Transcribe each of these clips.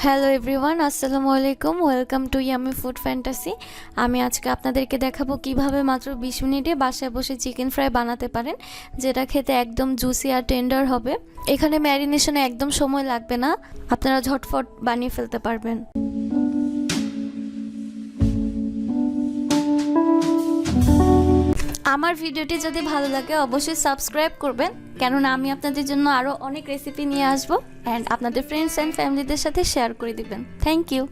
Hello everyone, আসসালামু আলাইকুম। Welcome to yummy food fantasy. আমি আজকে আপনাদেরকে দেখাবো কিভাবে মাত্র 20 মিনিটে বাসায় বসে চিকেন ফ্রাই বানাতে পারেন, যেটা খেতে একদম জুসি আর টেন্ডার হবে। এখানে ম্যারিনেশনে একদম সময় লাগবে না, আপনারা ঝটফট বানিয়ে ফেলতে পারবেন। আমার ভিডিওটি যদি ভালো লাগে অবশ্যই সাবস্ক্রাইব করবেন, কেননা আমি আপনাদের জন্য আরও অনেক রেসিপি নিয়ে আসবো অ্যান্ড আপনাদের ফ্রেন্ডস অ্যান্ড ফ্যামিলিদের সাথে শেয়ার করে দিবেন। Thank you.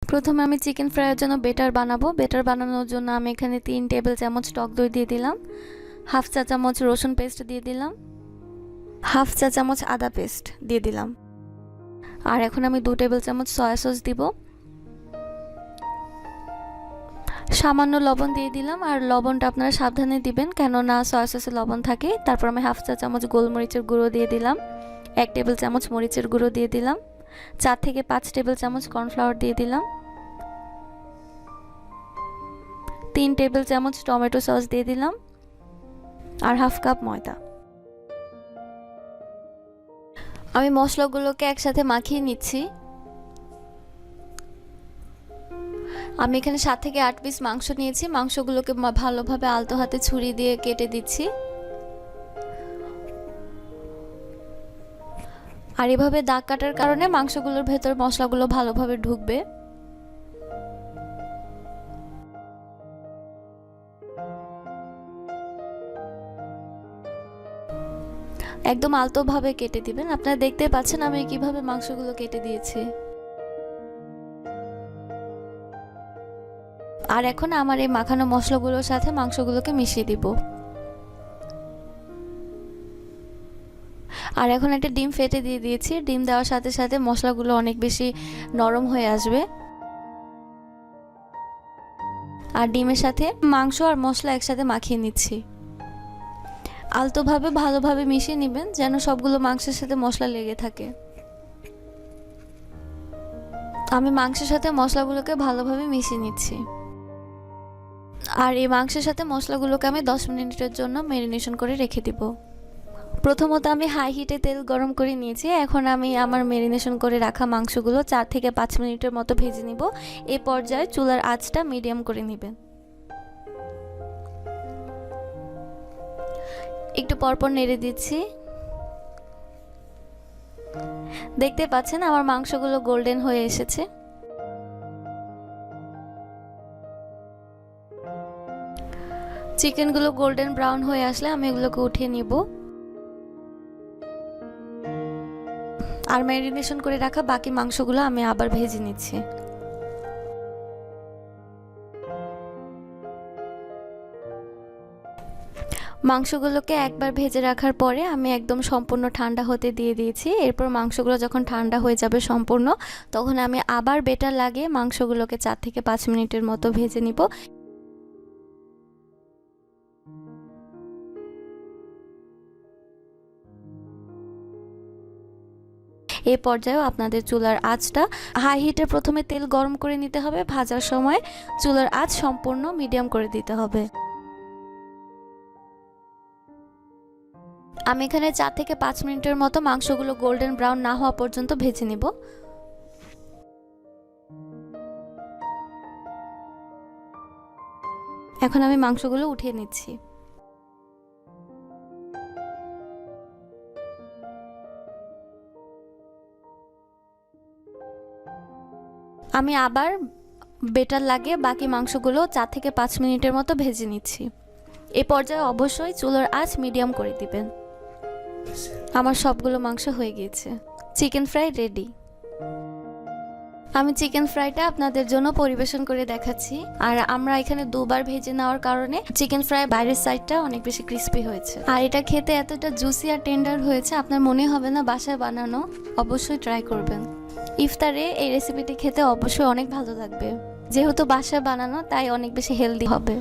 প্রথমে আমি চিকেন ফ্রাইয়ের জন্য বেটার বানাবো। বেটার বানানোর জন্য আমি এখানে 3 টেবিল চামচ টক দই দিয়ে দিলাম, হাফ চা চামচ রসুন পেস্ট দিয়ে দিলাম, হাফ চা চামচ আদা পেস্ট দিয়ে দিলাম, আর এখন আমি 2 টেবিল চামচ সয়া সস দিব, সামান্য লবণ দিয়ে দিলাম। আর লবণটা আপনারা সাবধানে দিবেন, কেননা সয়া সসে লবণ থাকে। তারপর আমি হাফ চা চামচ গোলমরিচের গুঁড়ো দিয়ে দিলাম, 1 টেবিল চামচ মরিচের গুঁড়ো দিয়ে দিলাম, 4 থেকে 5 টেবিল চামচ কর্নফ্লাওয়ার দিয়ে দিলাম, 3 টেবিল চামচ টমেটো সস দিয়ে দিলাম, আর হাফ কাপ ময়দা। আমি মশলাগুলোকে একসাথে মাখিয়ে নিচ্ছি। আমি এখানে 7 থেকে 8 পিস মাংস নিয়েছি। মাংসগুলোকে ভালোভাবে আলতো হাতে ছুরি দিয়ে কেটে দিচ্ছি। আর এভাবে দাগ কাটার কারণে মাংসগুলোর ভেতর মশলাগুলো ভালোভাবে ঢুকবে। একদম আলতোভাবে কেটে দিবেন। আপনারা দেখতে পাচ্ছেন আমি কিভাবে মাংসগুলো কেটে দিয়েছি। আর এখন আমার এই মাখানো মশলাগুলোর সাথে মাংসগুলোকে মিশিয়ে দিব। আর এখন একটা ডিম ফেটে দিয়ে দিয়েছি। ডিম দেওয়ার সাথে সাথে মশলাগুলো অনেক বেশি নরম হয়ে আসবে। আর ডিমের সাথে মাংস আর মশলা একসাথে মাখিয়ে নিচ্ছি। আলতোভাবে ভালোভাবে মিশিয়ে নেবেন, যেন সবগুলো মাংসের সাথে মশলা লেগে থাকে। আমি মাংসের সাথে মশলাগুলোকে ভালোভাবে মিশিয়ে নিচ্ছি। আর এই মাংসের সাথে মশলাগুলোকে আমি 10 মিনিটের জন্য ম্যারিনেশন করে রেখে দিব। প্রথমত আমি হাই হিটে তেল গরম করে নিয়েছি। এখন আমি আমার ম্যারিনেশন করে রাখা মাংসগুলো 4 থেকে 5 মিনিটের মতো ভেজে নিব। এই পর্যায়ে চুলার আঁচটা মিডিয়াম করে নেবেন। একটু পরপর নেড়ে দিচ্ছি। দেখতে পাচ্ছেন আমার মাংসগুলো গোল্ডেন হয়ে এসেছে। চিকেনগুলো গোল্ডেন ব্রাউন হয়ে আসলে আমি এগুলোকে উঠিয়ে নিব। আর ম্যারিনেশন করে রাখা বাকি মাংসগুলো আমি আবার ভেজে নিচ্ছি। মাংসগুলোকে একবার ভেজে রাখার পরে আমি একদম সম্পূর্ণ ঠান্ডা হতে দিয়ে দিয়েছি। এরপর মাংসগুলো যখন ঠান্ডা হয়ে যাবে সম্পূর্ণ, তখন আমি আবার বেটার লাগিয়ে মাংসগুলোকে 4 থেকে 5 মিনিটের মতো ভেজে নিব। এই পর্যায়েও আপনাদের চুলার আঁচটা হাই হিটে প্রথমে তেল গরম করে নিতে হবে। ভাজার সময় চুলার আঁচ সম্পূর্ণ মিডিয়াম করে দিতে হবে। আমি এখানে 4 থেকে 5 মিনিটের মতো মাংসগুলো গোল্ডেন ব্রাউন না হওয়া পর্যন্ত ভেজে নিব। এখন আমি মাংসগুলো উঠিয়ে নিচ্ছি। আমি আবার বেটার লাগিয়ে বাকি মাংসগুলো 4 থেকে 5 মিনিটের মতো ভেজে নিচ্ছি। এই পর্যায়ে অবশ্যই চুলার আঁচ মিডিয়াম করে দিবেন। আমার সবগুলো মাংস হয়ে গিয়েছে। Chicken fry ready. আমি চিকেন ফ্রাইটা আপনাদের জন্য পরিবেশন করে দেখাচ্ছি। আর আমরা এখানে দুবার ভেজে নেওয়ার কারণে চিকেন ফ্রাই বাইরের সাইডটা অনেক বেশি ক্রিস্পি হয়েছে। আর এটা খেতে এতটা জুসি আর টেন্ডার হয়েছে, আপনার মনে হবে না বাসায় বানানো। অবশ্যই ট্রাই করবেন। ইফতারে এই রেসিপিটি খেতে অবশ্যই অনেক ভালো লাগবে। যেহেতু বাসায় বানানো, তাই অনেক বেশি হেলদি হবে।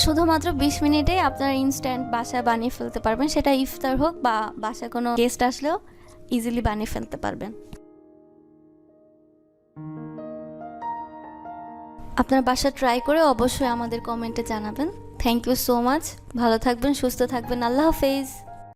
শুধুমাত্র 20 মিনিটে আপনারা ইনস্ট্যান্ট বাসায় বানিয়ে ফেলতে পারবেন। সেটা ইফতার হোক বা বাসায় কোনো গেস্ট আসলেও ইজিলি বানিয়ে ফেলতে পারবেন। আপনার বাসা ট্রাই করে অবশ্যই আমাদের কমেন্টে জানাবেন। Thank you so much. ভালো থাকবেন, সুস্থ থাকবেন। আল্লাহ হাফেজ।